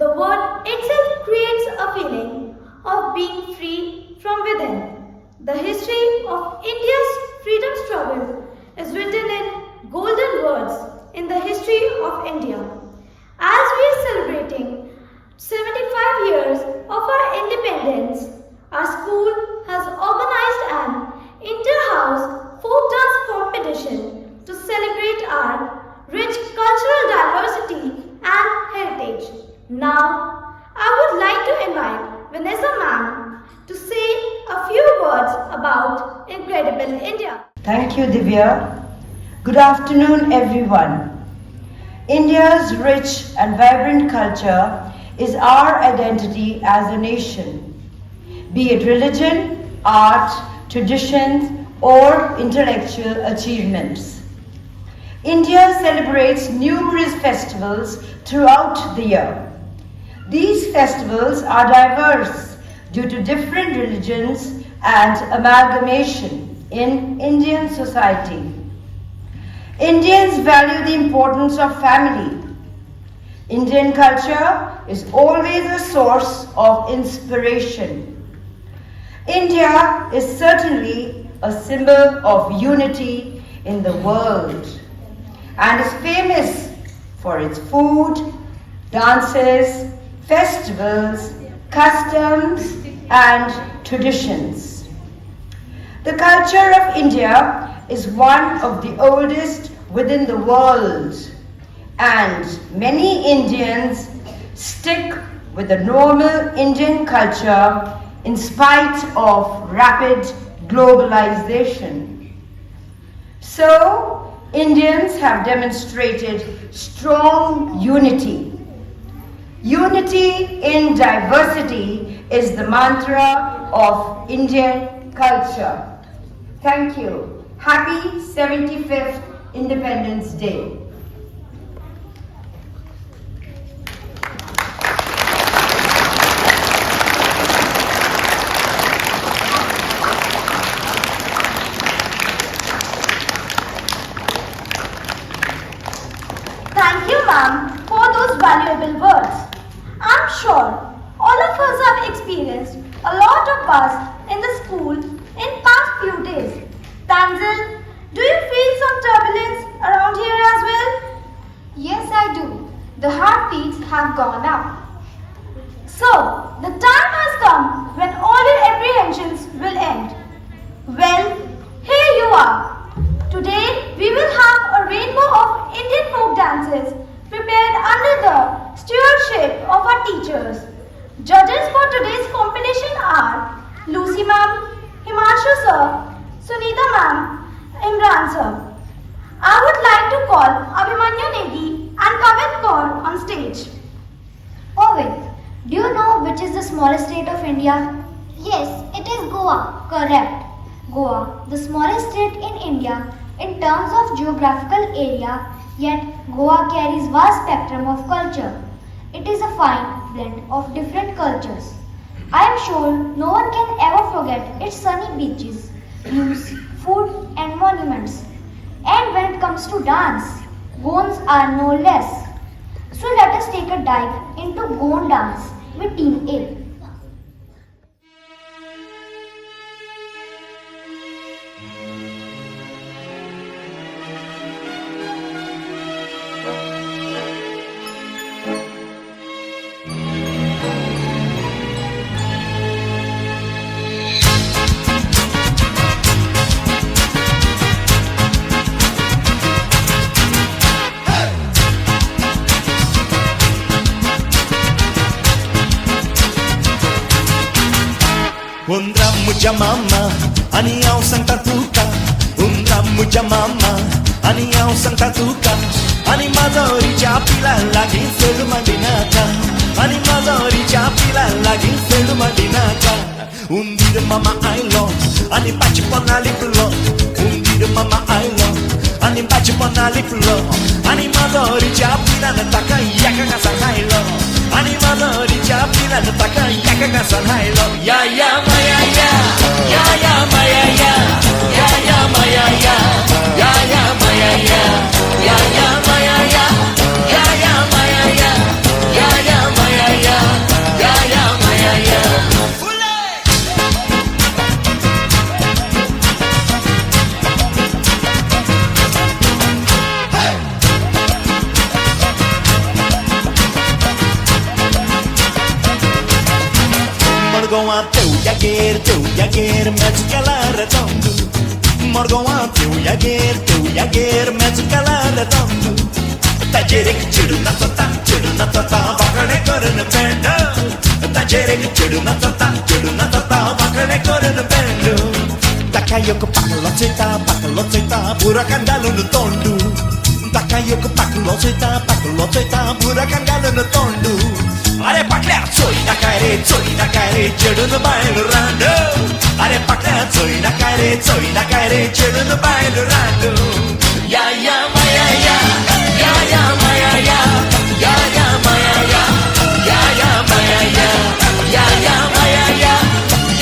The word itself creates a feeling of being free from within. The history of India's freedom struggle is written in golden words in the history of India. As we are celebrating 75 years of our independence, our school has organized an inter-house folk dance competition to celebrate our rich cultural diversity and heritage. Now, I would like to invite Vanessa ma'am to say a few words about Incredible India. Thank you, Divya. Good afternoon, everyone. India's rich and vibrant culture is our identity as a nation. Be it religion, art, traditions, or intellectual achievements. India celebrates numerous festivals throughout the year. These festivals are diverse due to different religions and amalgamation in Indian society. Indians value the importance of family. Indian culture is always a source of inspiration. India is certainly a symbol of unity in the world and is famous for its food, dances, festivals, customs, and traditions. The culture of India is one of the oldest within the world, and many Indians stick with the normal Indian culture in spite of rapid globalization. So, Indians have demonstrated strong unity. Unity in diversity is the mantra of Indian culture. Thank you. Happy 75th Independence Day. Thank you, ma'am, for those valuable words. I'm sure all of us have experienced a lot of buzz in the school in past few days. Tanzil, do you feel some turbulence around here as well? Yes, I do. The heartbeats have gone up. So, the time has come when all your apprehensions will end. Well, here you are. Today, we will have a rainbow of Indian folk dances prepared under the stewardship of our teachers. Judges for today's competition are Lucy ma'am, Himanshu sir, Sunita ma'am, Imran sir. I would like to call Abhimanyu Negi and Kavit Kaur on stage. Ovid, do you know which is the smallest state of India? Yes, it is Goa. Correct. Goa, the smallest state in India in terms of geographical area, yet Goa carries vast spectrum of culture. It is a fine blend of different cultures. I am sure no one can ever forget its sunny beaches, views, food and monuments. And when it comes to dance, Goans are no less. So let us take a dive into Goan dance with Team A. Muja mama, ani au sang tatuka. Muja mama, ani au sang tatuka. Ani mazori chapila lagi selu madinaka. Ani mazori chapila lagi selu madinaka. Undir mama I love, ani pachi ponali pulo. Undir mama I love, ani pachi ponali pulo. Ani mazori chapila nataka yaka kasahailo. Ani mazori chapila nataka yaka kasahailo. Ya ya maya ya, ya ya maya ya, ya ya maya ya, ya ya maya ya, ya ya maya ya, ya ya maya ya, ya ya maya ya. Morgoa teu jagier mezcala redondo. Morgoa teu jagier mezcala redondo. Tajerik chidu na tata bakane karun bendo. Tajerik chidu na tata bakane karun bendo. Takayoko pakaloteta burakan galun tondu. Takayoko pakaloteta burakan galun tondu. Are pakla choi na kaire chidu na bail rando. Are pakla choi na kaire chidu na bail rando. Ya ya maya ya. Ya ya maya ya, ya ya maya ya, ya ya maya ya, ya ya maya ya,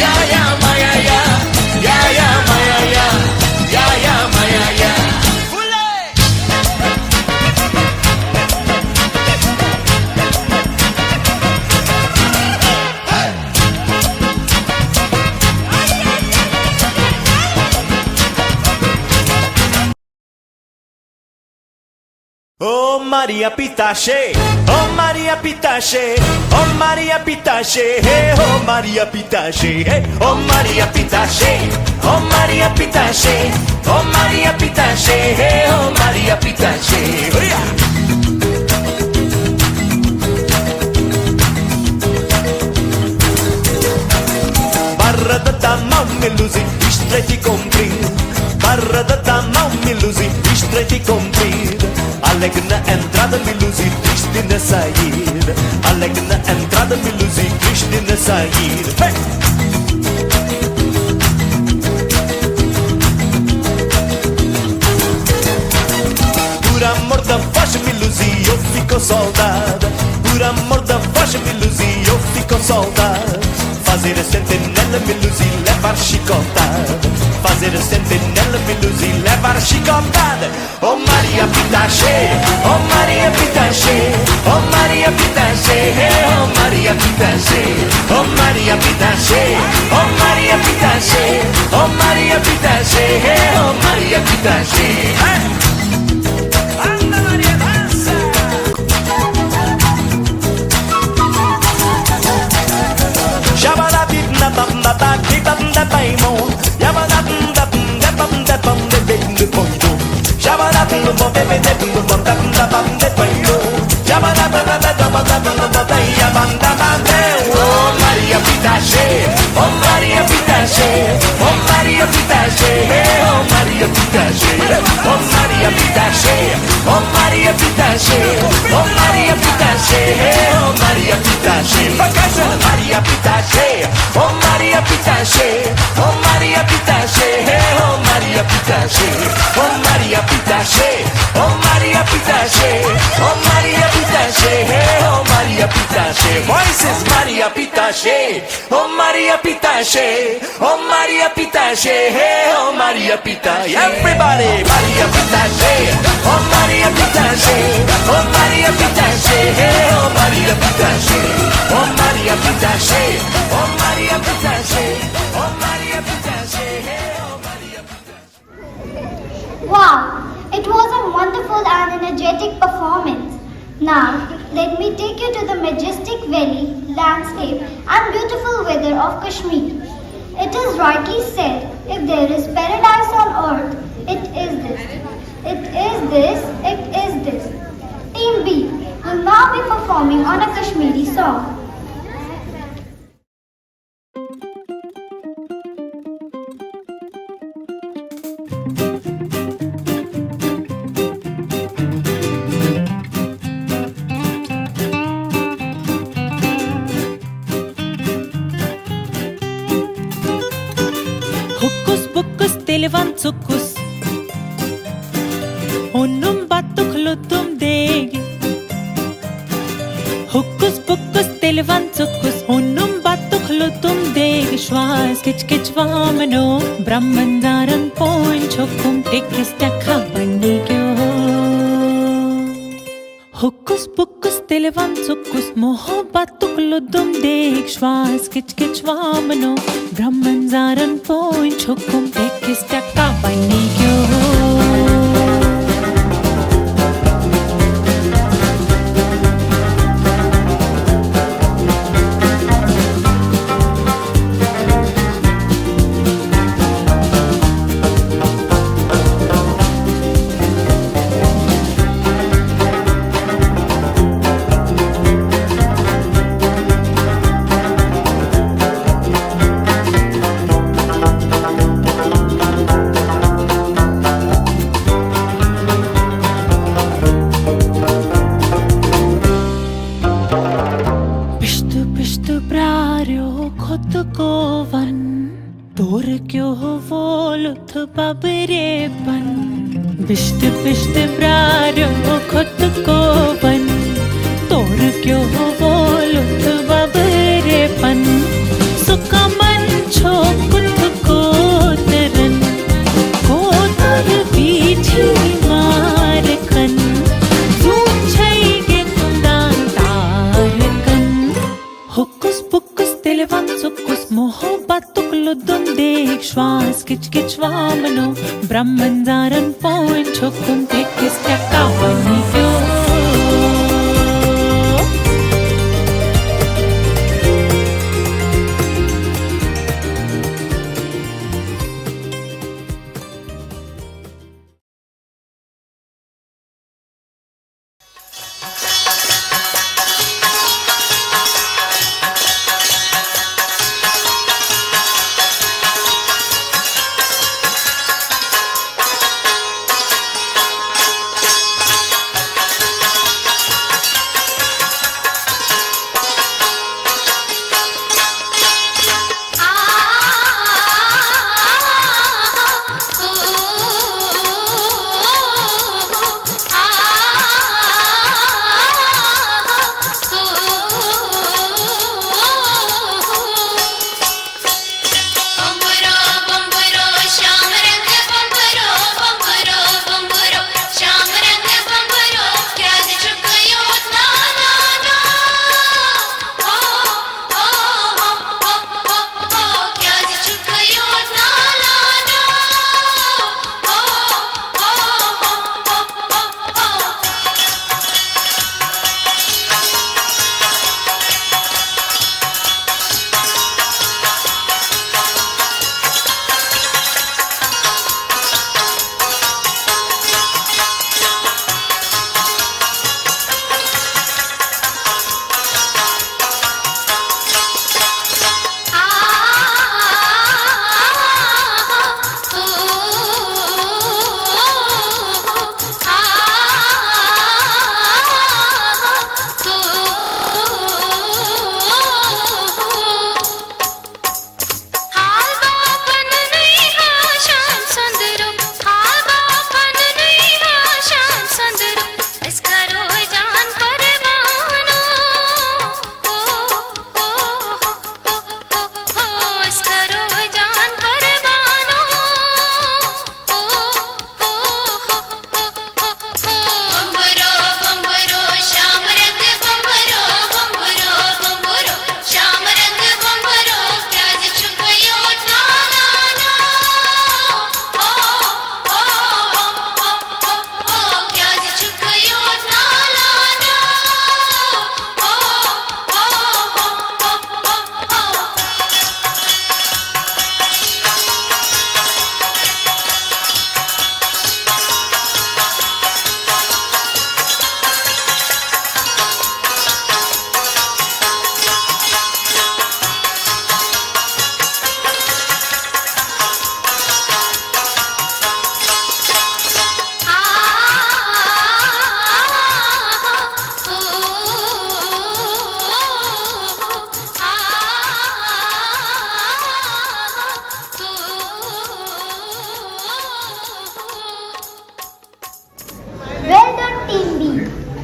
ya ya maya ya, ya ya maya ya, ya ya maya ya. Oh Maria Pitache, oh Maria Pitache, oh Maria Pitache, hey oh Maria Pitache, hey oh Maria Pitache, oh Maria Pitache, oh Maria Pitache, hey oh Maria Pitache. Barra da mammelusi, istretti compri. Barra da mammelusi, istretti compri. Alegna entrada milusi, triste na sair. Alegna entrada milusi, triste na sair. Hey! Por amor da voz milusi, eu fico soldado. Por amor da voz milusi, eu fico soldado. Fazer a sentinela milusi, levar chicotada. Fazer a sentinela milusi, levar chicotada. Oh Maria Pitache, oh Maria Pitache, oh Maria Pitache, hey oh Maria Pitache, oh Maria Pitache, oh Maria Pitache, oh Maria Pitache, hey oh Maria Pitache. Hey! Anda Maria danza. Shabada bip na bam ba ba bip bam da baimo. Yabada bum da bum da bum da bum da bim da bum. Shabada bum da bum da bum da bum da bum da bum da bum. Shabada bum da bum da bum da bum da yabam da bum da. Oh Maria Pitache, oh Maria Pitache, oh Maria Pitache, hey oh Maria Pitache, oh Maria Pitache, oh Maria Pitache, oh Maria Pitache, hey oh Maria Pitache. Vacation Maria Pitache, oh Maria Pitache, oh Maria Pitache, hey oh Maria Pitache, oh Maria Pitache, oh Maria Pitache, oh Maria Pitache, hey oh Maria Pitache. Voices Maria Pitache, oh Maria Pitache, oh Maria Pitache, hey oh Maria Pitache. Everybody Maria Pitache, oh Maria Pitache, oh Maria Pitache, hey oh Maria Pitache, oh Maria Pitache, oh Maria Pitache, oh Maria Pitache, hey oh Maria Pitache. Wow, it was a wonderful and energetic performance. Now, let me take you to the majestic valley, landscape and beautiful weather of Kashmir. It is rightly said, if there is paradise on earth, it is this. It is this, it is this. Team B will now be performing on a Kashmiri song. Televan tsukus Onum batuklutum degi Hukus pukus televan tsukus Onum batuklutum degi Schwaz kich kich vamano Brahmandaran point chokum tekis takha bandi kyo Hukus pukus televan tsukus Moho batuklutum degi Schwaz kich kich vamano Brahmandaran point chokum tekis takha bandi kyo खुद को one तोर क्यों हो वो लुथ बबरेपन बिष्ट बिष्ट प्रार हो खुद को one तोर क्यों हो वो लुथ बबरेपन सुका मन छो खुद को तरन को तर बीठी मार कन Hokus pokus televan sukus mohobat tukludum dek schwas kich kich vamano brahman zaran point chokum tekis takavani yo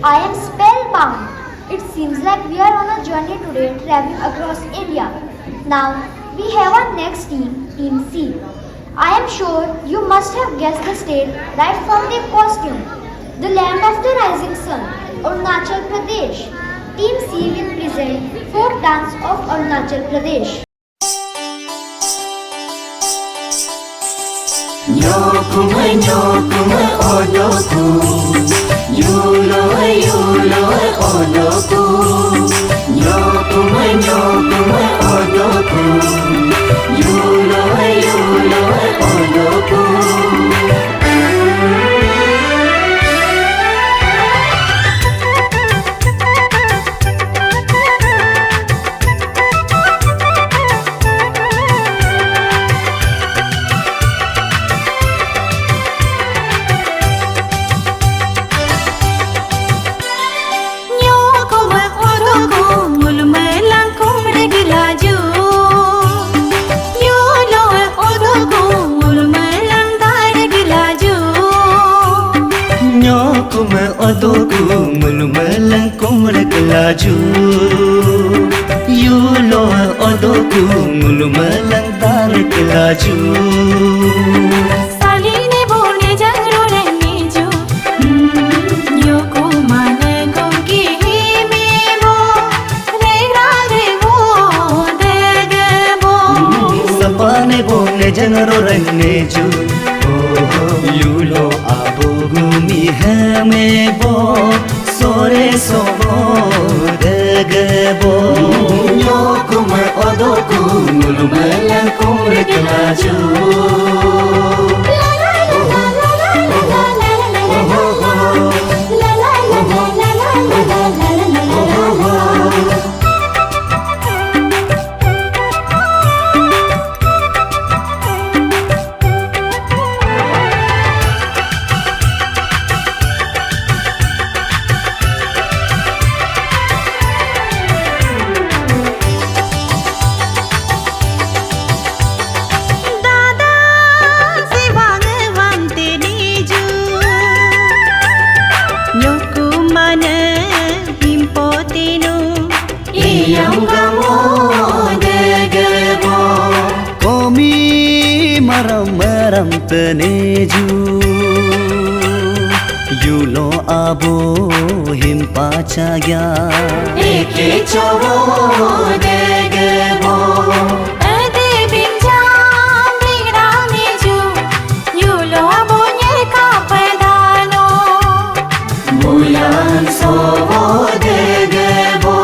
I am spellbound. It seems like we are on a journey today traveling across India. Now, we have our next team, Team C. I am sure you must have guessed the state right from their costume. The land of the rising sun, Arunachal Pradesh. Team C will present folk dance of Arunachal Pradesh. kelaju Yulo odoku ngulumalang dar kelaju Saline bone jangro reniju Yoko mane gongi himebo Regra revo degebo Sapane bone jangro reniju Yulo abogumi hamebo Sore sobo degebo Nyokuma odoku ngulumalang kumre kelaju maram teneju Yulo abo himpa chagya Eke chowo degebo Ade binjam bingra niju Yulo abonye kapadano Bulan sowo degebo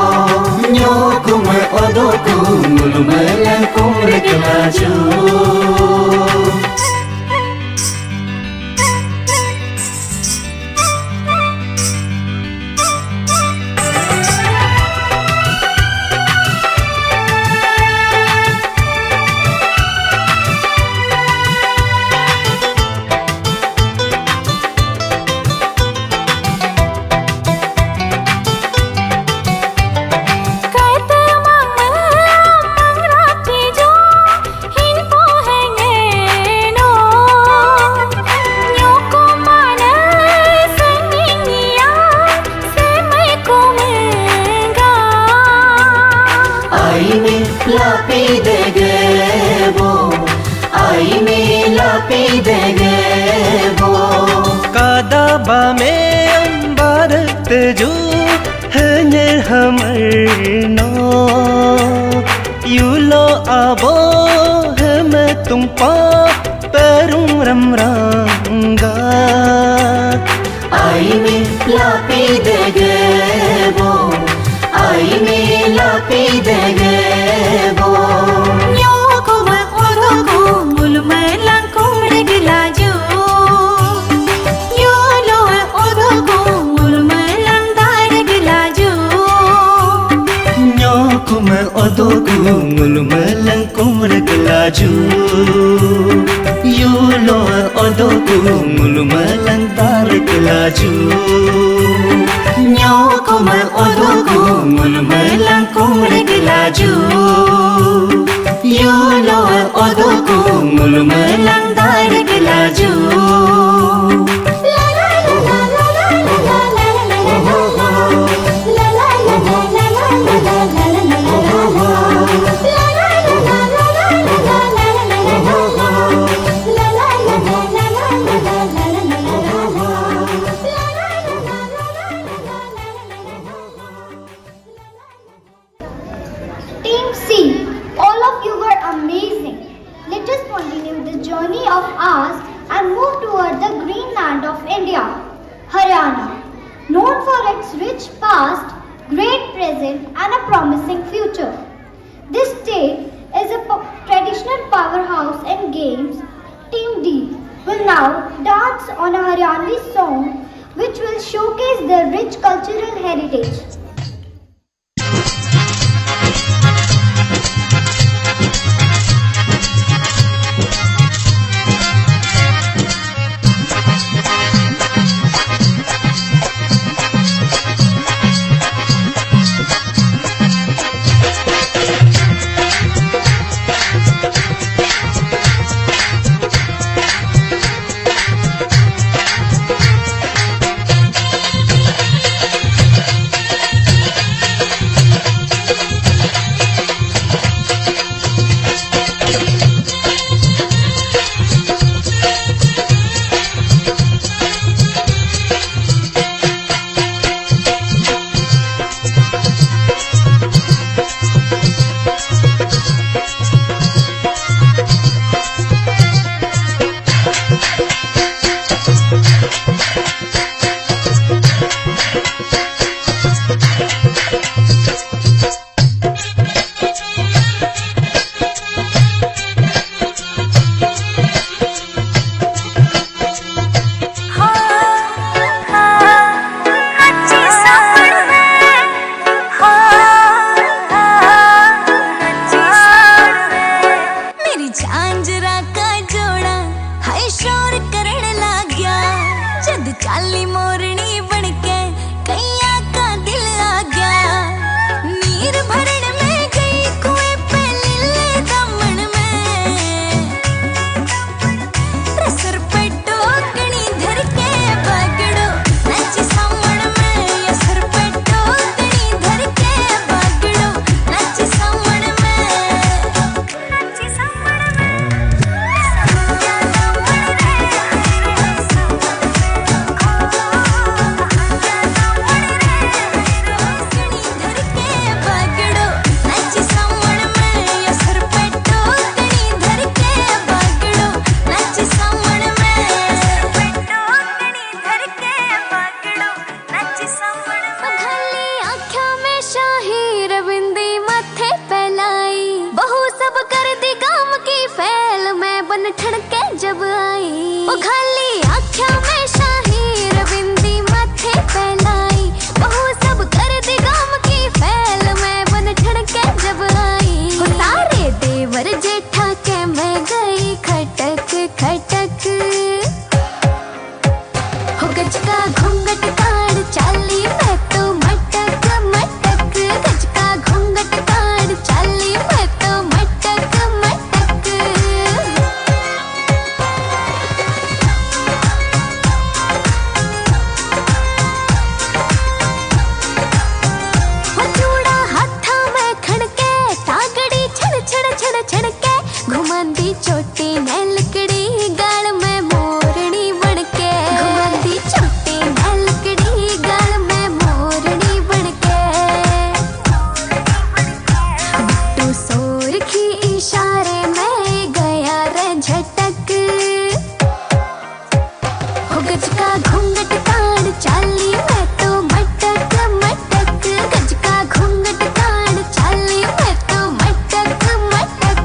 Nyokuma odoku ngulumalang kumre kelaju lapi degebo aime lapi degebo kadaba me ambarat jo hanyer hamarno yulo abo ham tumpa perum ram ranga aime lapi degebo aime lapi degebo Nyokuma odoku ngulumalang kumre kelaju Yulo odoku ngulumalang dar kelaju Nyokuma odoku ngulumalang kumre kelaju Yulo odoku ngulumalang dar kelaju Nyokuma odoku ngulumalang kumre kelaju Yulo odoku ngulumalang dar kelaju Team C, all of you were amazing. Let us continue the journey of ours and move toward the green land of India, Haryana, known for its rich past, great present and a promising future. This state is a traditional powerhouse in games. Team D will now dance on a Haryanvi song which will showcase their rich cultural heritage. फैल मैं बन ठणके जब आई ओ खाली आख्या में शाही रविंदी माथे पहनाई बहु सब कर दी गम की फैल मैं बन ठणके जब आई ओ सारे देवर जेठा के मैं गई खटक खटक हो गज का घूंघट काढ़ चाली मैं तो मटक मटक गज का घूंघट काढ़ चाली मैं तो मटक मटक हो चूड़ा हाथा में खड़के तागड़ी छड़ छड़ छड़ छड़के घुमांदी चोटी ने लकड़ी गाल में मोरनी बनके घुमांदी चोटी ने लकड़ी गाल में मोरनी बनके बिट्टू सोर की इशारे में गया रे झटक हो गज का घूंघट काढ़ चाली मैं तो मटक मटक गज का घूंघट काढ़ चाली मैं तो मटक मटक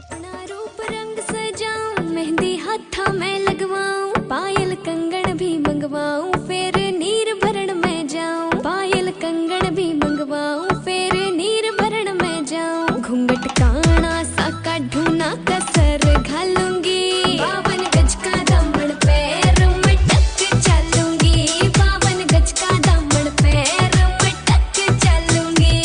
अपना रूप रंग सजाऊं मेहंदी हाथा में लगवाऊं पायल कंगन भी मंगवाऊं फिर नीर भरण में जाऊं पायल कंगन भी मंगवाऊं फिर नीर भरण में जाऊं घूंघट काना सा काढूं ना कसर घालूंगी 52 गज का दामन पैर मटक चलूंगी 52 गज का दामन पैर मटक चलूंगी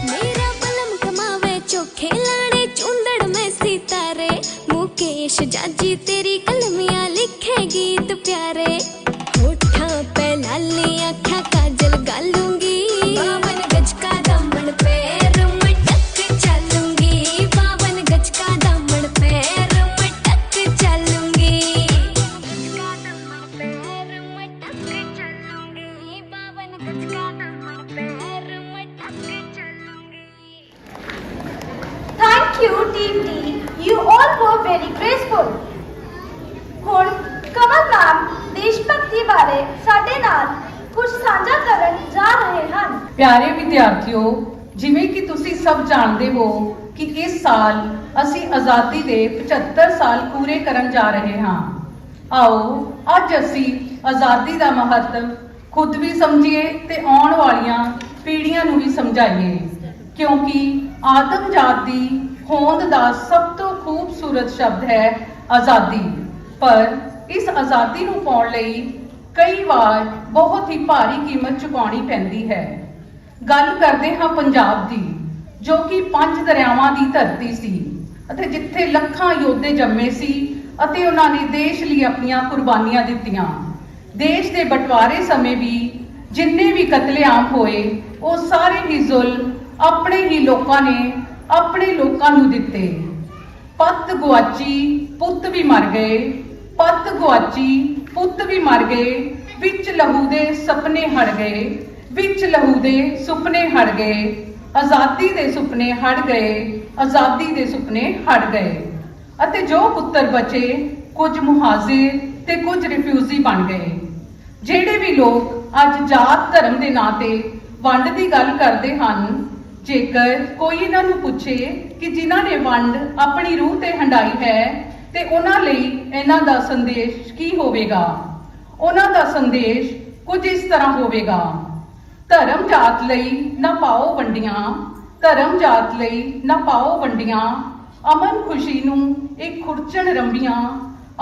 मेरा बलम कमावे चोखे लाड़े चूंदड़ में सितारे मुकेश जाजी तेरी कलमियां लिखे गीत प्यारे होठा पे लाली आँखा काजल गालूंगी 52 गज का दामन पैर मटक चलूंगी 52 गज का दामन पैर मटक चलूंगी 52 गज का दामन पैर मटक चलूंगी Thank you, Team D. You all were very graceful. ਹੁਣ ਕਮਲ ਮੈਮ ਦੇਸ਼ ਭਗਤੀ ਬਾਰੇ ਸਾਡੇ ਨਾਲ ਕੁਝ ਸਾਂਝਾ ਕਰਨ ਜਾ ਰਹੇ ਹਨ। ਪਿਆਰੇ ਵਿਦਿਆਰਥੀਓ, ਜਿਵੇਂ ਕਿ ਤੁਸੀਂ ਸਭ ਜਾਣਦੇ ਹੋ ਕਿ ਇਸ ਸਾਲ ਅਸੀਂ ਆਜ਼ਾਦੀ ਦੇ 75 ਸਾਲ ਪੂਰੇ ਕਰਨ ਜਾ ਰਹੇ ਹਾਂ। ਆਓ ਅੱਜ ਅਸੀਂ ਆਜ਼ਾਦੀ ਦਾ ਮਹੱਤਵ ਖੁਦ ਵੀ ਸਮਝੀਏ ਤੇ ਆਉਣ ਵਾਲੀਆਂ ਪੀੜ੍ਹੀਆਂ ਨੂੰ ਵੀ ਸਮਝਾਈਏ, ਕਿਉਂਕਿ ਆਦਮਜਾਤ ਦੀ ਹੋਂਦ ਦਾ ਸਭ ਤੋਂ ਖੂਬਸੂਰਤ ਸ਼ਬਦ ਹੈ ਆਜ਼ਾਦੀ। ਪਰ ਇਸ ਆਜ਼ਾਦੀ ਨੂੰ ਪਾਉਣ ਲਈ ਕਈ ਵਾਰ ਬਹੁਤ ਹੀ ਭਾਰੀ ਕੀਮਤ ਚੁਕਾਉਣੀ ਪੈਂਦੀ ਹੈ। ਗੱਲ ਕਰਦੇ ਹਾਂ ਪੰਜਾਬ ਦੀ, ਜੋ ਕਿ 5 ਦਰਿਆਵਾਂ ਦੀ ਧਰਤੀ ਸੀ ਅਤੇ ਜਿੱਥੇ ਲੱਖਾਂ ਯੋਧੇ ਜੰਮੇ ਸੀ ਅਤੇ ਉਹਨਾਂ ਨੇ ਦੇਸ਼ ਲਈ ਆਪਣੀਆਂ ਕੁਰਬਾਨੀਆਂ ਦਿੱਤੀਆਂ। ਦੇਸ਼ ਦੇ ਬਟਵਾਰੇ ਸਮੇਂ ਵੀ ਜਿੰਨੇ ਵੀ ਕਤਲੇਆਮ ਹੋਏ ਉਹ ਸਾਰੇ ਹੀ ਜ਼ੁਲਮ ਆਪਣੇ ਹੀ ਲੋਕਾਂ ਨੇ ਆਪਣੇ ਲੋਕਾਂ ਨੂੰ ਦਿੱਤੇ। ਪੱਤ ਗੁਆਚੀ ਪੁੱਤ ਵੀ ਮਰ ਗਏ, ਪੱਤ ਗੁਆਚੀ ਪੁੱਤ ਵੀ ਮਰ ਗਏ, ਵਿੱਚ ਲਹੂ ਦੇ ਸੁਪਨੇ ਹੜ ਗਏ, ਵਿੱਚ ਲਹੂ ਦੇ ਸੁਪਨੇ ਹੜ ਗਏ, ਆਜ਼ਾਦੀ ਦੇ ਸੁਪਨੇ ਹੜ ਗਏ, ਆਜ਼ਾਦੀ ਦੇ ਸੁਪਨੇ ਹੜ ਗਏ। ਅਤੇ ਜੋ ਪੁੱਤਰ ਬਚੇ ਕੁਝ ਮੁਹਾਜ਼ਿਰ ਤੇ ਕੁਝ ਰਿਫਿਊਜੀ ਬਣ ਗਏ। ਜਿਹੜੇ ਵੀ ਲੋਕ ਅੱਜ ਜਾਤ ਧਰਮ ਦੇ ਨਾਂ ਤੇ ਵੰਡ ਦੀ ਗੱਲ ਕਰਦੇ ਹਨ, ਜੇਕਰ ਕੋਈ ਇਹਨਾਂ ਨੂੰ ਪੁੱਛੇ ਕਿ ਜਿਨ੍ਹਾਂ ਨੇ ਵੰਡ ਆਪਣੀ ਰੂਹ ਤੇ ਹੰਡਾਈ ਹੈ ਤੇ ਉਹਨਾਂ ਲਈ ਇਹਨਾਂ ਦਾ ਸੰਦੇਸ਼ ਕੀ ਹੋਵੇਗਾ, ਉਹਨਾਂ ਦਾ ਸੰਦੇਸ਼ ਕੁਝ ਇਸ ਤਰ੍ਹਾਂ ਹੋਵੇਗਾ। ਧਰਮ ਜਾਤ ਲਈ ਨਾ ਪਾਓ ਵੰਡੀਆਂ, ਧਰਮ ਜਾਤ ਲਈ ਨਾ ਪਾਓ ਵੰਡੀਆਂ, ਅਮਨ ਖੁਸ਼ੀ ਨੂੰ ਇੱਕ ਖੁਰਚਣ ਰੰਬੀਆਂ,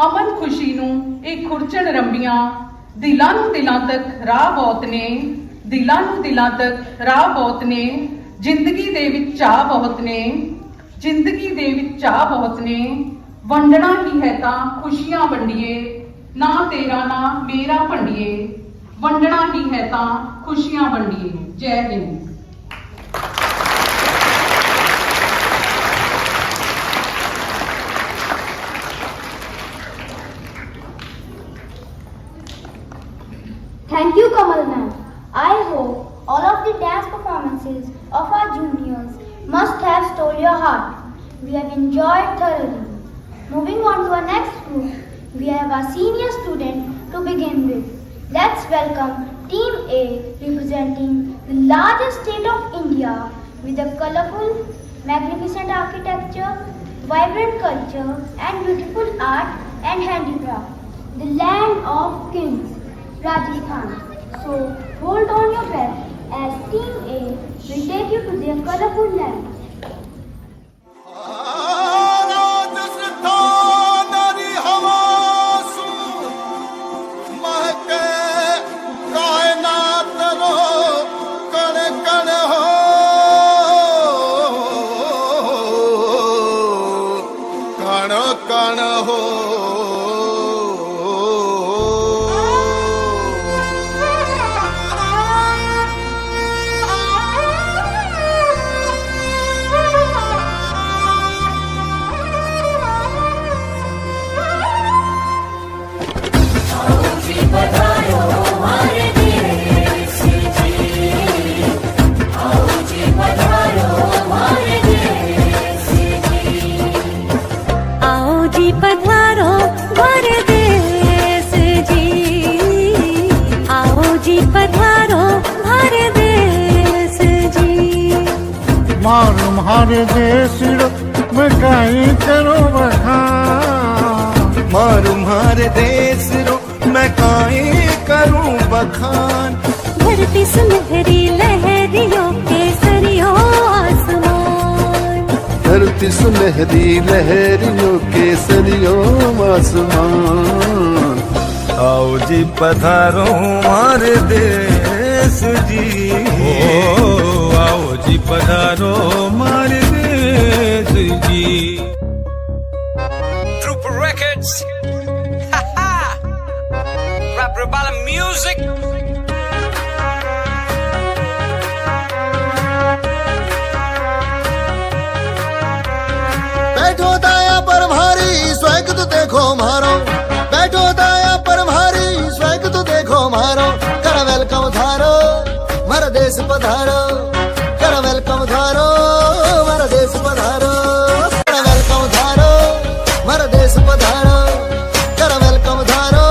ਅਮਨ ਖੁਸ਼ੀ ਨੂੰ ਇੱਕ ਖੁਰਚਣ ਰੰਬੀਆਂ। ਦਿਲਾਂ ਨੂੰ ਦਿਲਾਂ ਤੱਕ ਰਾਹ ਬਹੁਤ ਨੇ, ਦਿਲਾਂ ਨੂੰ ਦਿਲਾਂ ਤੱਕ ਰਾਹ ਬਹੁਤ ਨੇ, ਜ਼ਿੰਦਗੀ ਦੇ ਵਿੱਚ ਚਾਹ ਬਹੁਤ ਨੇ, ਜ਼ਿੰਦਗੀ ਦੇ ਵਿੱਚ ਚਾਹ ਬਹੁਤ ਨੇ। ਵੰਡਣਾ ਹੀ ਹੈ ਤਾਂ ਖੁਸ਼ੀਆਂ ਵੰਡੀਏ, ਨਾ ਤੇਰਾ ਨਾ ਮੇਰਾ ਭੰਡੀਏ, ਵੰਡਣਾ ਹੀ ਹੈ ਤਾਂ ਖੁਸ਼ੀਆਂ ਵੰਡੀਏ। ਜੈ Hind. must have stole your heart. We have enjoyed thoroughly. Moving on to our next group, we have our senior student to begin with. Let's welcome Team A representing the largest state of India with a colorful, magnificent architecture, vibrant culture and beautiful art and handicraft. The land of kings, Rajasthan. So hold on your breath as Team A will take you to their colorful land. मारे देश में काई करो बखान मारू मारे देश रो मैं काई करूं बखान धरती सुनहरी लहरियों केसरियों आसमान धरती सुनहरी लहरियों केसरियों आसमान आओ जी पधारो हमारे देश जी ओ आओ जी पधारो हमारे देश जी Trooper Records Rapper Bala Music बैठो दाया पर भारी स्वैग तो देखो मारो बैठो दाया पर भारी स्वैग तो देखो मारो कर वेलकम थारो मारा देश पधारो कर वेलकम थारो मारा देश पधारो कर वेलकम थारो मारा देश पधारो कर वेलकम थारो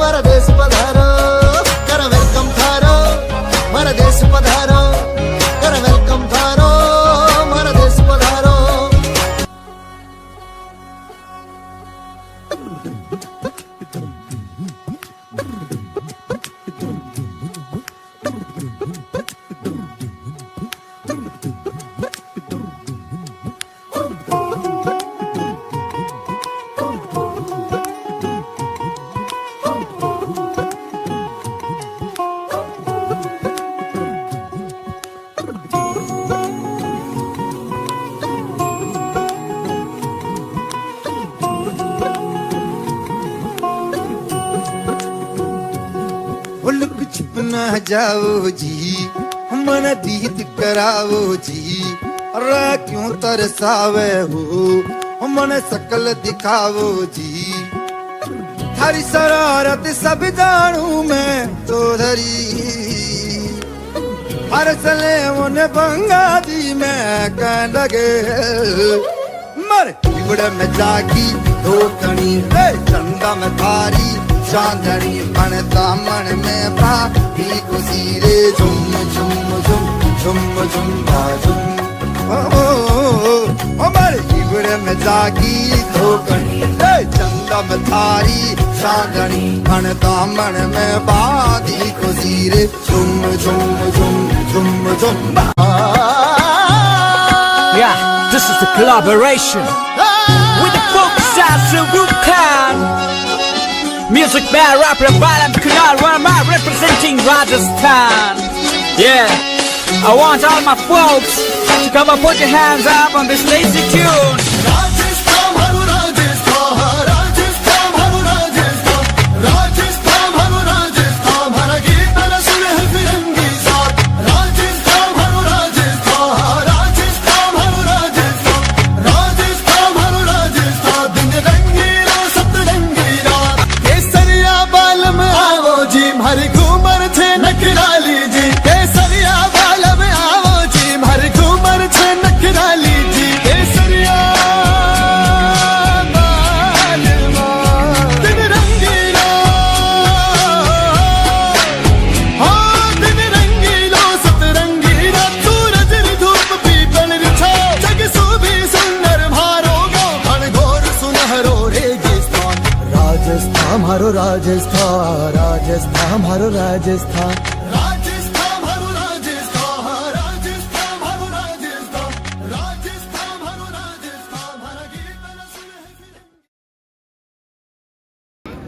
मारा देश पधारो कर वेलकम थारो मारा देश पधारो कर वेलकम थारो मारा देश पधारो लुक छिप न जाओ जी मन दीद कराओ जी रा क्यों तरसावे हो मन सकल दिखाओ जी थारी शरारत सब जानू मैं तो धरी हर सले मुन बंगा दी मैं कह लगे मर इबड़ में जागी दो तनी चंदा में थारी चांदनी मन दामन में पापी खुशी रे झुम झुम झुम झुम झुम झुम हमारे इबड़ में जागी धोकनी चंदा में थारी चांदनी मन दामन में बादी खुशी रे झुम झुम झुम झुम झुम Yeah, this is the collaboration with the folk stars of Rupkan Music by rapper Balam Kunal Verma representing Rajasthan. Yeah, I want all my folks to come and put your hands up on this lazy tune. हरी घूमर छे नखरा लीजी केसरिया बालम आवो जी हरी घूमर छे मारो राजस्थान, राजस्थान मारो राजस्थान, राजस्थान मारो राजस्थान, राजस्थान मारो राजस्थान, राजस्थान मारो राजस्थान, हमारा गीत न सुने।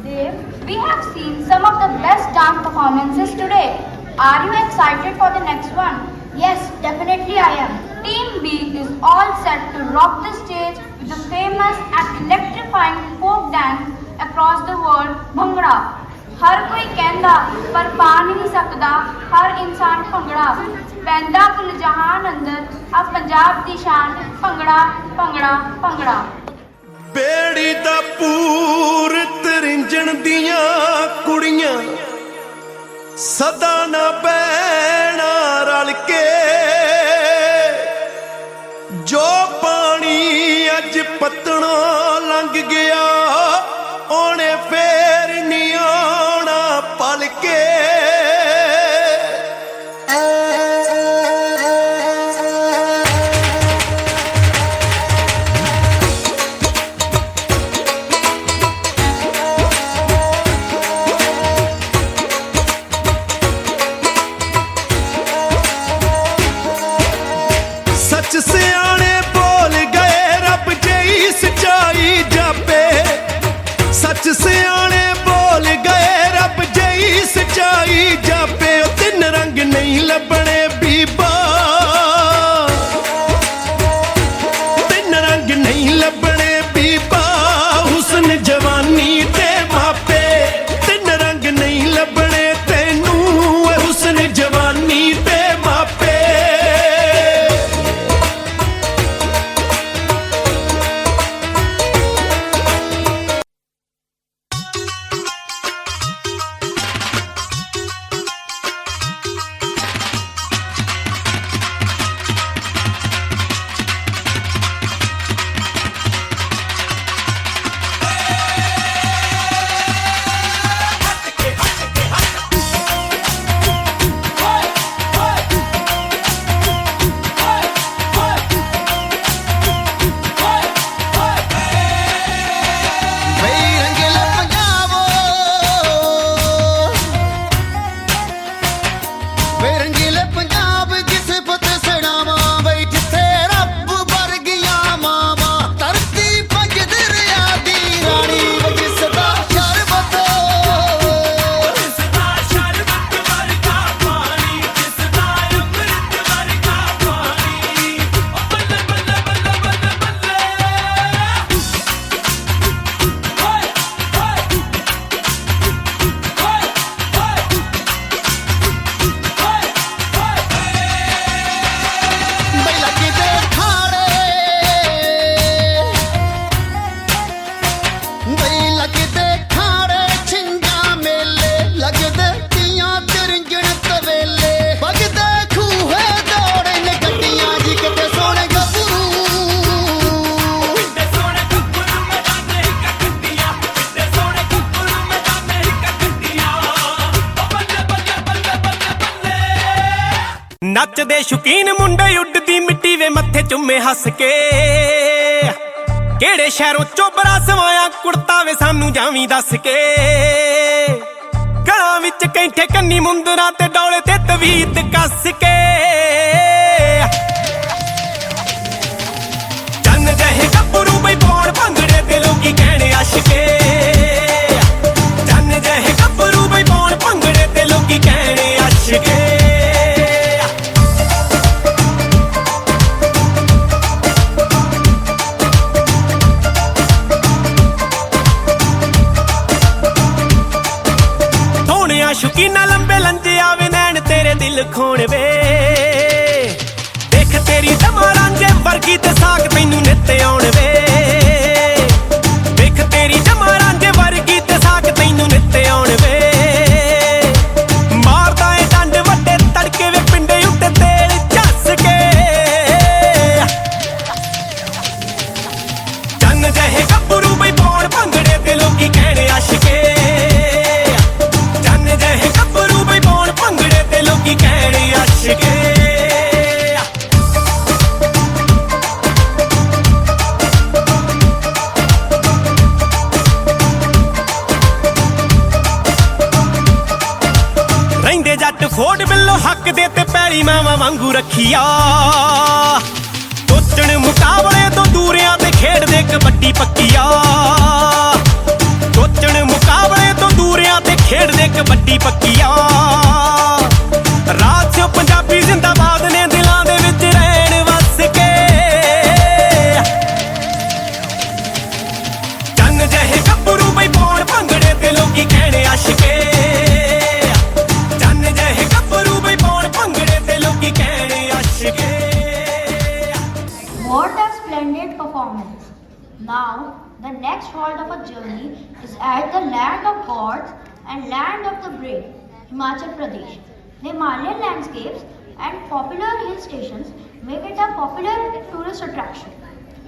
Dev, we have seen some of the best dance performances today. Are you excited for the next one? Yes, definitely I am. Team B is all set to rock the stage with the famous and electrifying folk dance across the world, Bhangra. हर कोई कहंदा पर पा नहीं सकदा हर इंसान भंगड़ा पैंदा कुल जहान अंदर अब पंजाब दी शान भंगड़ा भंगड़ा भंगड़ा बेड़ी दा पूर तरिंजण दियां कुड़ियां सदा ना बैणा रल के जो पानी अज पतना लंघ गया ओने फेर नहीं आना पल के सच सियाने बोल गए रब जई सच्चाई जापे सच सियाने बोल गए रब जई सच्चाई जापे ओ तिन रंग नहीं लभणे बीबा तिन रंग नहीं लभणे बीबा हुस्न जवानी ते मापे तिन रंग नहीं लभणे तैनू हुस्न जवानी ते मापे ਨੱਚਦੇ ਸ਼ੁਕੀਨ ਮੁੰਡੇ ਉੱਡਦੀ ਮਿੱਟੀ ਵੇ ਮੱਥੇ ਚੁੰਮੇ ਹੱਸ ਕੇ ਕਿਹੜੇ ਸ਼ਹਿਰੋਂ ਚੋਬਰਾ ਸਵਾਇਆ ਕੁੜਤਾ ਵੇ ਸਾਨੂੰ ਜਾਵੀਂ ਦੱਸ ਕੇ ਗਲਾਂ ਵਿੱਚ ਕੈਂਠੇ ਕੰਨੀ ਮੁੰਦਰਾਂ ਤੇ ਡੋਲੇ ਤੇ ਤਵੀਤ ਕੱਸ ਕੇ ਚੰਨ ਜਿਹੇ ਗੱਭਰੂ ਬਈ ਪਾਉਣ ਭੰਗੜੇ ਤੇ ਲੋਕੀ ਕਹਿਣੇ ਆਸ਼ਕੇ ਚੰਨ ਜਿਹੇ ਗੱਭਰੂ ਬਈ ਪਾਉਣ ਭੰਗੜੇ ਤੇ ਲੋਕੀ ਕਹਿਣੇ ਆਸ਼ਕੇ ਸ਼ੁਕੀਨਾ ਲੰਬੇ ਲੰਜੇ ਆਵੇ ਨੈਣ ਤੇਰੇ ਦਿਲ ਖੋਣ ਵੇ ਦੇਖ ਤੇਰੀ ਦਮਾ ਰਾਂਝੇ ਵਰਗੀ ਤੇ ਸਾਖ ਤੈਨੂੰ ਨਿੱਤ ਆਉਣ ਵੇ ਦੇਖ ਤੇਰੀ ਦਮਾ ਰਾਂਝੇ ਵਰਗੀ ਤੇ ਸਾਖ ਤੈਨੂੰ ਨਿੱਤ ਆਉਣ ਵੇ ਮਾਰਦਾ ਏ ਡੰਡ ਵੱਡੇ ਤੜਕੇ ਵੇ ਪਿੰਡੇ ਉੱਤੇ ਤੇਲ ਝੱਸ ਕੇ ਚੰਨ ਜਿਹੇ ਗੱਭਰੂ ਬਈ ਪਾਉਣ ਭੰਗੜੇ ਤੇ ਲੋਕੀ ਕਹਿਣੇ ਆਸ਼ਕੇ ਭੰਗੜੇ ਤੇ ਲੋਕੀ ਕਹਿਣੇ ਆਸ਼ਕੇ ਨਾਲੋਂ ਹੱਕ ਦੇ ਤੇ ਪੈਲੀ ਮਾਵਾਂ ਵਾਂਗੂ ਰੱਖੀਆ ਸੋਚਣ ਮੁਕਾਬਲੇ ਤੋਂ ਦੂਰਿਆਂ ਤੇ ਖੇਡਦੇ ਕਬੱਡੀ ਪੱਕੀਆ ਸੋਚਣ ਮੁਕਾਬਲੇ ਤੋਂ ਦੂਰਿਆਂ ਤੇ ਖੇਡਦੇ ਕਬੱਡੀ ਪੱਕੀਆ ਰਾਜ ਸਿਓ ਪੰਜਾਬੀ ਜ਼ਿੰਦਾਬਾਦ ਨੇ ਦਿਲਾਂ ਦੇ ਵਿੱਚ ਰਹਿਣ ਵਸ ਕੇ ਚੰਨ ਜਿਹੇ ਗੱਭਰੂ ਬਈ ਪਾਉਣ ਭੰਗੜੇ ਤੇ ਲੋਕੀ ਕਹਿਣੇ ਆਸ਼ਕੇ ਚੰਨ ਜਿਹੇ ਗੱਭਰੂ ਬਈ ਪਾਉਣ ਭੰਗੜੇ ਤੇ ਲੋਕੀ ਕਹਿਣੇ ਆਸ਼ਕੇ What a splendid performance! Now, the next halt of our journey is at the land of gods and land of the brave, Himachal Pradesh. The Himalayan landscapes and popular hill stations make it a popular tourist attraction.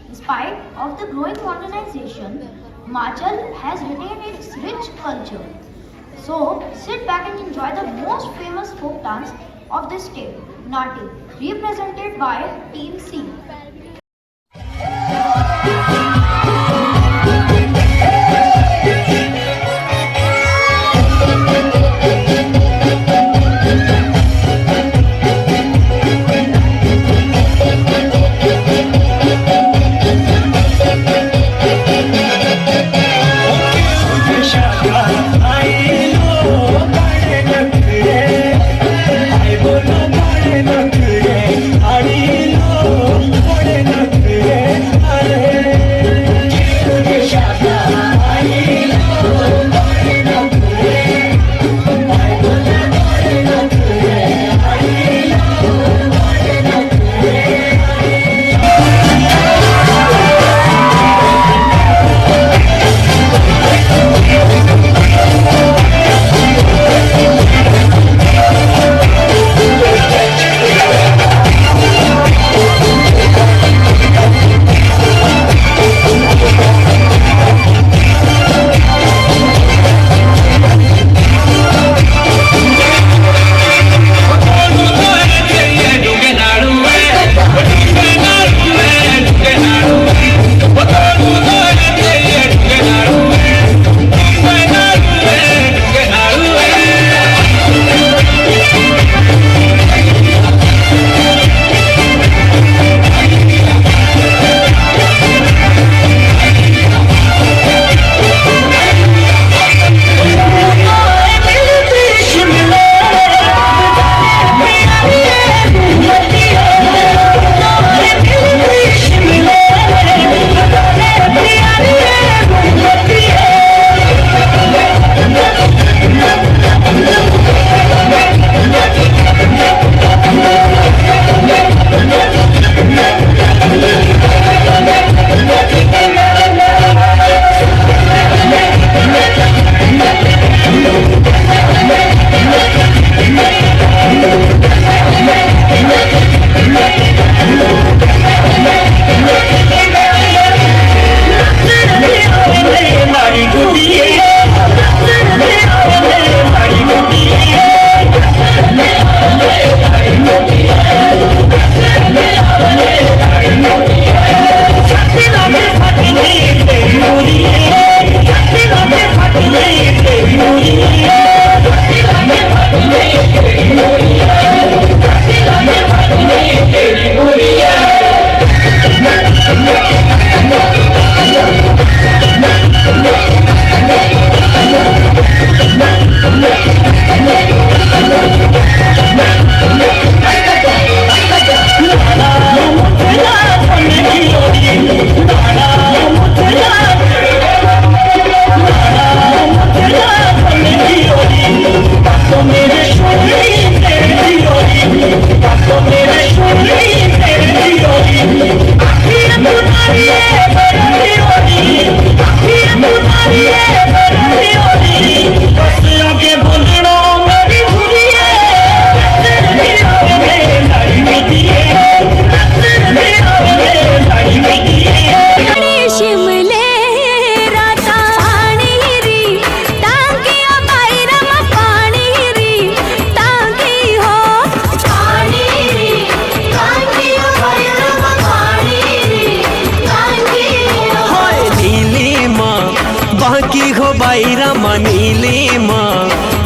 In spite of the growing modernization, Himachal has retained its rich culture. So, sit back and enjoy the most famous folk dance of this state, Nati, represented by Team C.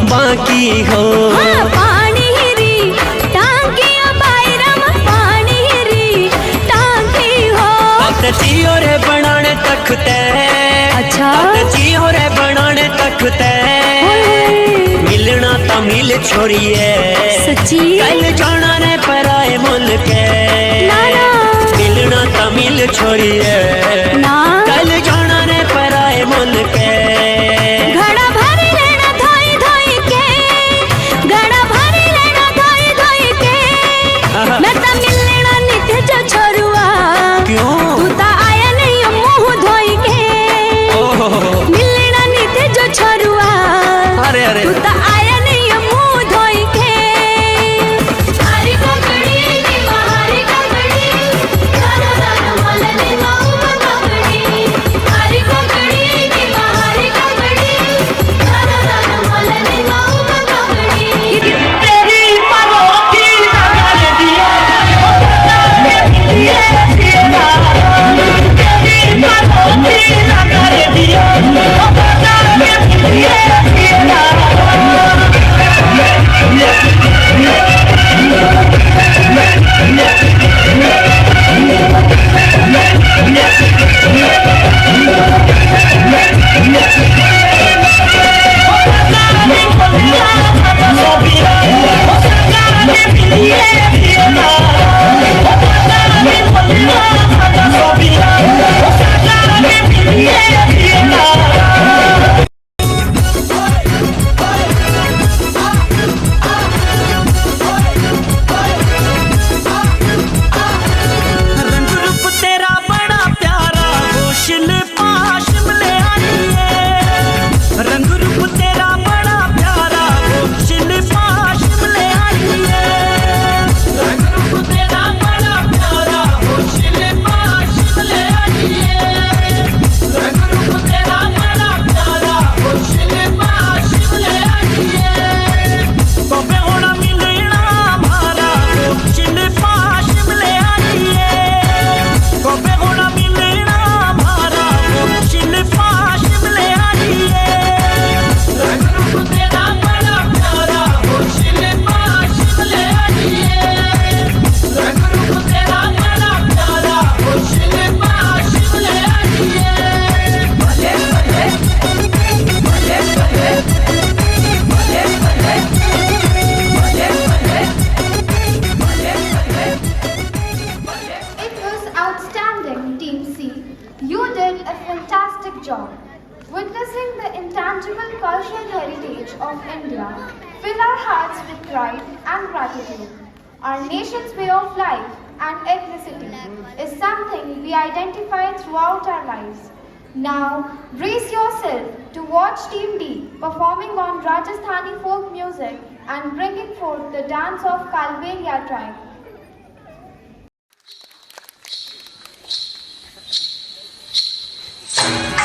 बाकी हो हाँ, पानी री जी हो रे बनाने तखते, अच्छा जी हो रे बनाने तखते, मिलना तो मिल छोड़िए, सच्ची कल जाना रे पराए मुल्क ना मिलना तो मिल छोड़िए, ना कल जाना रे पराए मुल्क घड़ा भरी लेना धोई धोई के, घड़ा भरी लेना धोई धोई के, मैं तो मिलना नित जो छोरुआ, क्यों तू ता आया नहीं मुंह धोई के, मिलना नित जो छोरुआ, अरे अरे तू ता आया नहीं मुंह धोई के। हरी ककड़ी नी हरी ककड़ी, दाना दाना मलनी माऊ ककड़ी, हरी ककड़ी नी हरी ककड़ी, दाना दाना मलनी माऊ ककड़ी। तेरी परोठी नगर दिया, ये दिया, तेरी परोठी नगर दिया, ये दिया। रंग रूप तेरा बड़ा प्यारा वो शिल्पा शिमले आई है, रंग रूप तेरा बड़ा प्यारा वो शिल्पा शिमले आई है, रंग रूप तेरा बड़ा प्यारा वो शिल्पा शिमले आई है, रंग रूप तेरा बड़ा प्यारा वो शिल्पा शिमले आई है, कबे होना मिलना हमारा वो शिल्पा शिमले आई है, कबे होना मिलना हमारा वो शिल्पा शिमले आई है, रंग रूप तेरा बड़ा प्यारा वो शिल्पा शिमले आई है, रंग रूप तेरा बड़ा प्यारा वो शिल्पा शिमले आई है। भले भले भले भले भले भले भले भले भले। It was outstanding, Team C. You did a fantastic job. Witnessing the intangible cultural heritage of India fill our hearts with pride and gratitude. Our nation's way of life and ethnicity is something we identify throughout our lives. Now, brace yourself to watch Team D performing on Rajasthani folk music and bringing forth the dance of Kalbelia tribe. Thank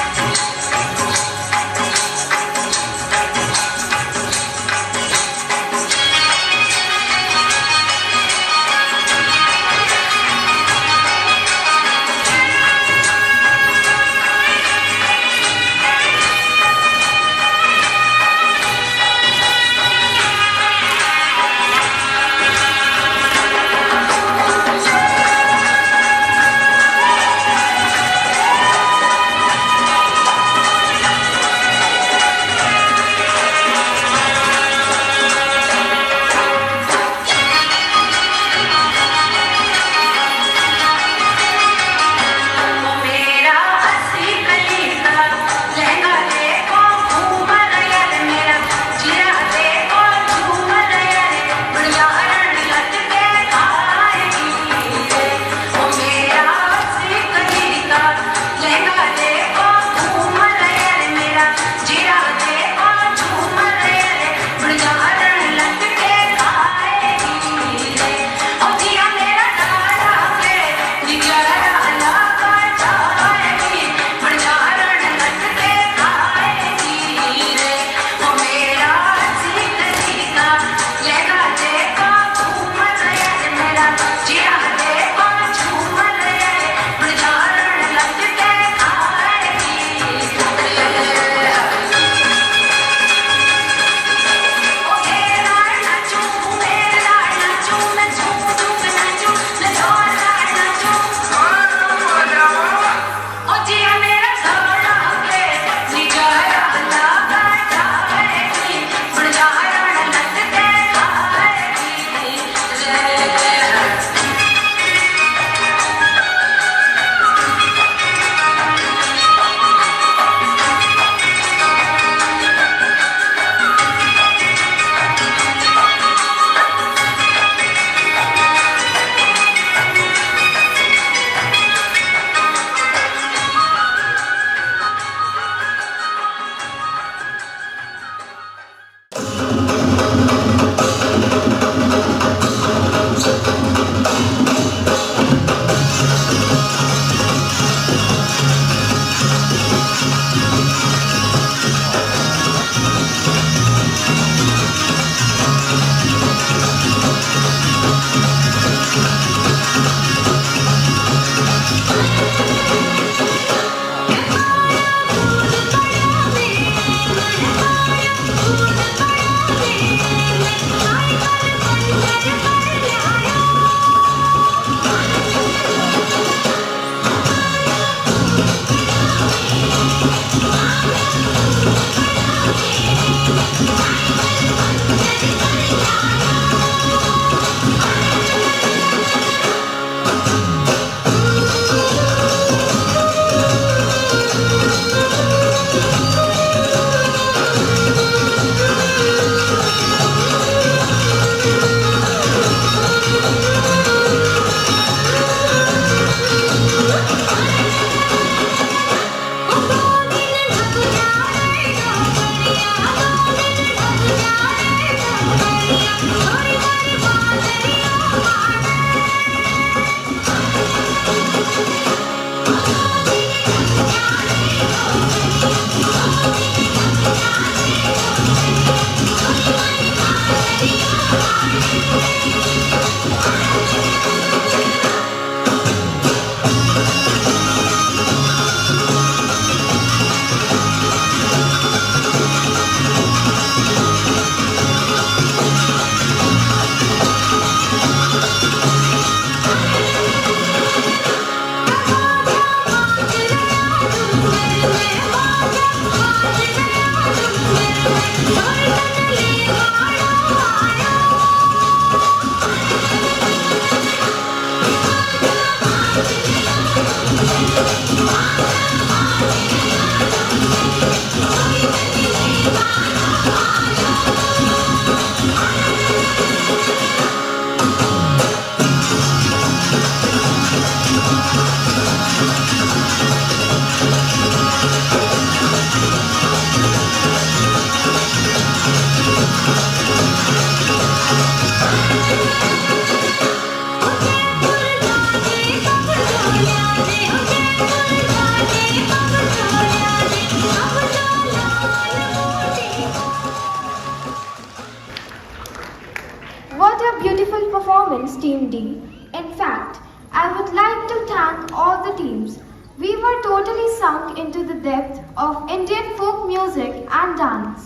What a beautiful performance, Team D. In fact, I would like to thank all the teams. We were totally sunk into the depth of Indian folk music and dance.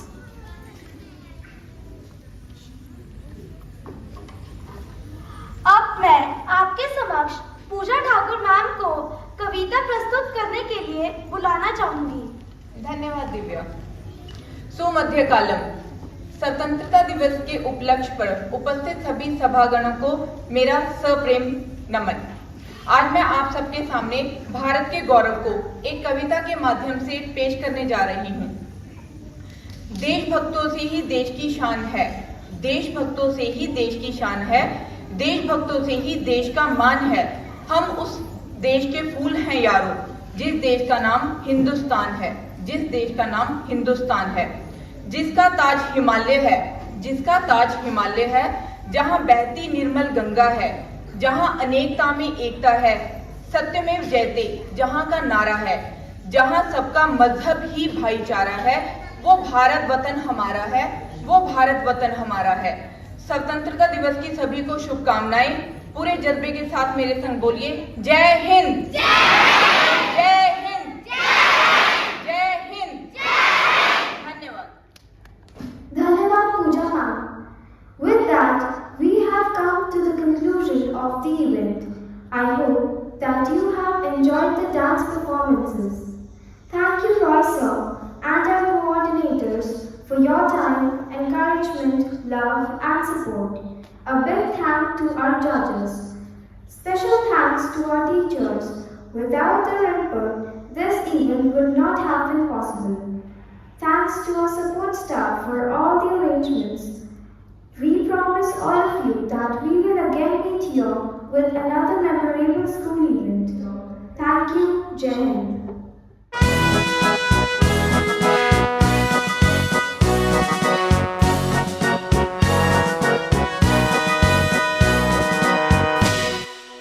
अब मैं आपके समक्ष पूजा Thakur ma'am को कविता प्रस्तुत करने के लिए बुलाना चाहूंगी। धन्यवाद दिव्या। सुमध्यकालम। स्वतंत्रता दिवस के उपलक्ष्य पर उपस्थित सभी सभागणों को मेरा सप्रेम नमन। आज मैं आप सबके सामने भारत के गौरव को एक कविता के माध्यम से पेश करने जा रही हूँ। देशभक्तों से ही देश की शान है, देशभक्तों से ही देश की शान है, देशभक्तों से ही देश का मान है। हम उस देश के फूल हैं यारों, जिस देश का नाम हिंदुस्तान है, जिस देश का नाम हिंदुस्तान है, जिसका ताज हिमालय है, जिसका ताज हिमालय है, जहाँ बहती निर्मल गंगा है, जहाँ अनेकता में एकता है, सत्यमेव जयते जहाँ का नारा है, जहाँ सबका मजहब ही भाईचारा है, वो भारत वतन हमारा है, वो भारत वतन हमारा है। स्वतंत्रता दिवस की सभी को शुभकामनाएं। पूरे जज्बे के साथ मेरे संग बोलिए, जय हिंद, जय हिंद, जय हिंद। धन्यवाद। Dhanyavad Pooja ma'am. With that, we have come to the conclusion of the event. I hope that you have enjoyed the dance performances. Thank you, Roy sir, and our coordinators for your time, encouragement, love, and support. A big thank to our judges. Special thanks to our teachers. Without their input, this event would not have been possible. Thanks to our support staff for all the arrangements. We promise all of you that we will again meet here with another memorable school event. Thank you, Jai Hind.